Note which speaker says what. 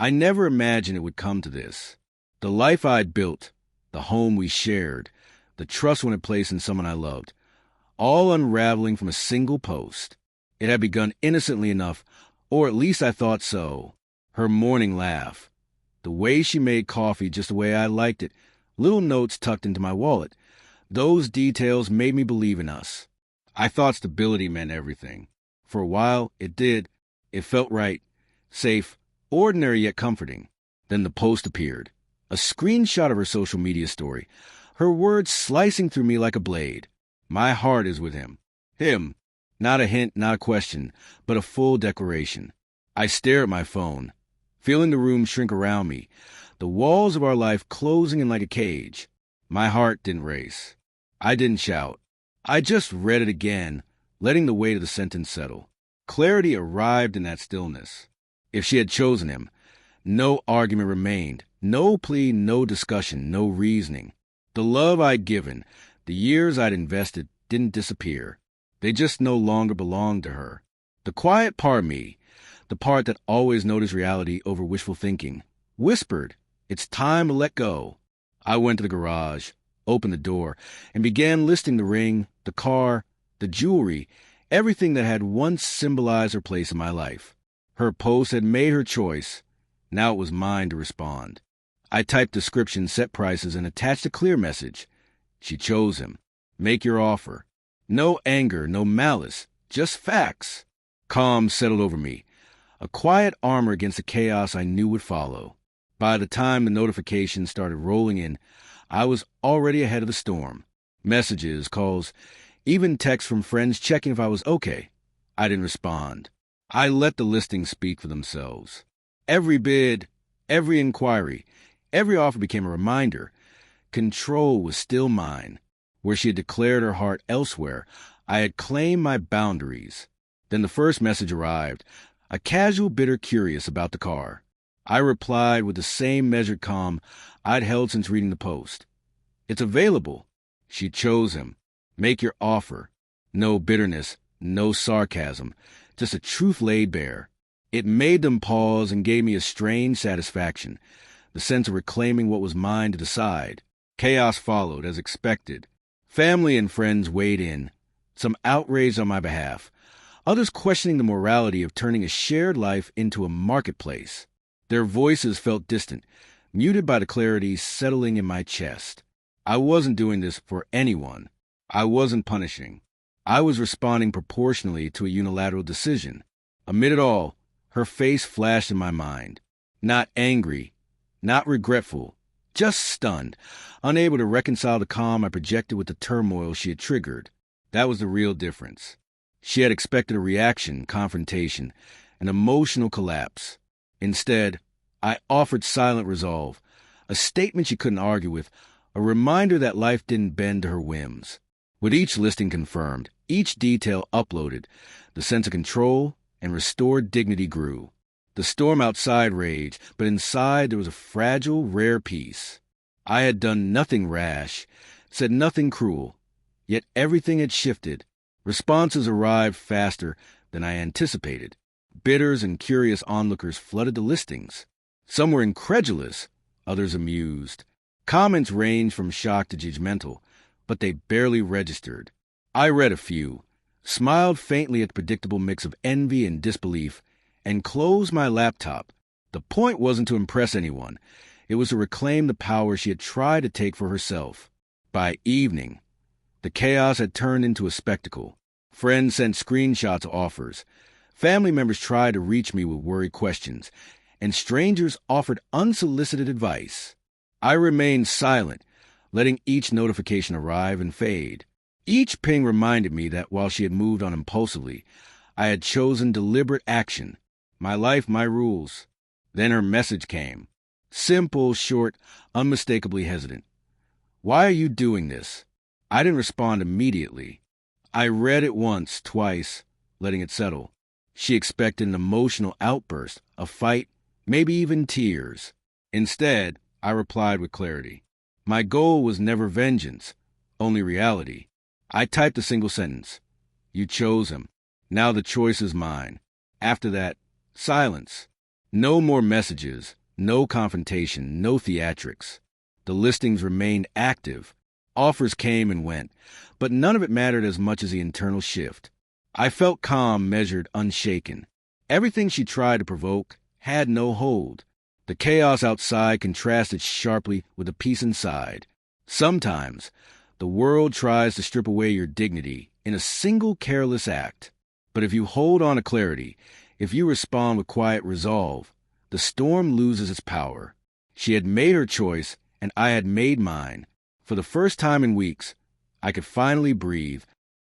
Speaker 1: I never imagined it would come to this. The life I'd built, the home we shared, the trust one had placed in someone I loved, all unraveling from a single post. It had begun innocently enough, or at least I thought so. Her morning laugh, the way she made coffee just the way I liked it, little notes tucked into my wallet. Those details made me believe in us. I thought stability meant everything. For a while, it did. It felt right, safe, ordinary yet comforting. Then the post appeared. A screenshot of her social media story. Her words slicing through me like a blade. My heart is with him. Him. Not a hint, not a question, but a full declaration. I stare at my phone, feeling the room shrink around me, the walls of our life closing in like a cage. My heart didn't race. I didn't shout. I just read it again, letting the weight of the sentence settle. Clarity arrived in that stillness. If she had chosen him, no argument remained, no plea, no discussion, no reasoning. The love I'd given, the years I'd invested, didn't disappear. They just no longer belonged to her. The quiet part of me, the part that always noticed reality over wishful thinking, whispered, "It's time to let go." I went to the garage, opened the door, and began listing the ring, the car, the jewelry, everything that had once symbolized her place in my life. Her post had made her choice. Now it was mine to respond. I typed descriptions, set prices, and attached a clear message. She chose him. Make your offer. No anger, no malice, just facts. Calm settled over me, a quiet armor against the chaos I knew would follow. By the time the notifications started rolling in, I was already ahead of the storm. Messages, calls, even texts from friends checking if I was okay. I didn't respond. I let the listings speak for themselves. Every bid, every inquiry, every offer became a reminder. Control was still mine. Where she had declared her heart elsewhere, I had claimed my boundaries. Then the first message arrived, a casual bidder curious about the car. I replied with the same measured calm I'd held since reading the post. It's available. She chose him. Make your offer. No bitterness, no sarcasm, just a truth laid bare. It made them pause and gave me a strange satisfaction, the sense of reclaiming what was mine to decide. Chaos followed, as expected. Family and friends weighed in, some outraged on my behalf, others questioning the morality of turning a shared life into a marketplace. Their voices felt distant, muted by the clarity settling in my chest. I wasn't doing this for anyone. I wasn't punishing. I was responding proportionally to a unilateral decision. Amid it all, her face flashed in my mind. Not angry, not regretful, just stunned, unable to reconcile the calm I projected with the turmoil she had triggered. That was the real difference. She had expected a reaction, confrontation, an emotional collapse. Instead, I offered silent resolve, a statement she couldn't argue with, a reminder that life didn't bend to her whims. With each listing confirmed, each detail uploaded, the sense of control and restored dignity grew. The storm outside raged, but inside there was a fragile, rare peace. I had done nothing rash, said nothing cruel, yet everything had shifted. Responses arrived faster than I anticipated. Bidders and curious onlookers flooded the listings. Some were incredulous, others amused. Comments ranged from shocked to judgmental, but they barely registered. I read a few, smiled faintly at the predictable mix of envy and disbelief, and closed my laptop. The point wasn't to impress anyone. It was to reclaim the power she had tried to take for herself. By evening, the chaos had turned into a spectacle. Friends sent screenshots of offers. Family members tried to reach me with worried questions, and strangers offered unsolicited advice. I remained silent, letting each notification arrive and fade. Each ping reminded me that while she had moved on impulsively, I had chosen deliberate action. My life, my rules. Then her message came. Simple, short, unmistakably hesitant. Why are you doing this? I didn't respond immediately. I read it once, twice, letting it settle. She expected an emotional outburst, a fight, maybe even tears. Instead, I replied with clarity. My goal was never vengeance, only reality. I typed a single sentence. You chose him. Now the choice is mine. After that, silence. No more messages, no confrontation, no theatrics. The listings remained active. Offers came and went, but none of it mattered as much as the internal shift. I felt calm, measured, unshaken. Everything she tried to provoke had no hold. The chaos outside contrasted sharply with the peace inside. Sometimes, the world tries to strip away your dignity in a single careless act. But if you hold on to clarity, if you respond with quiet resolve, the storm loses its power. She had made her choice, and I had made mine. For the first time in weeks, I could finally breathe,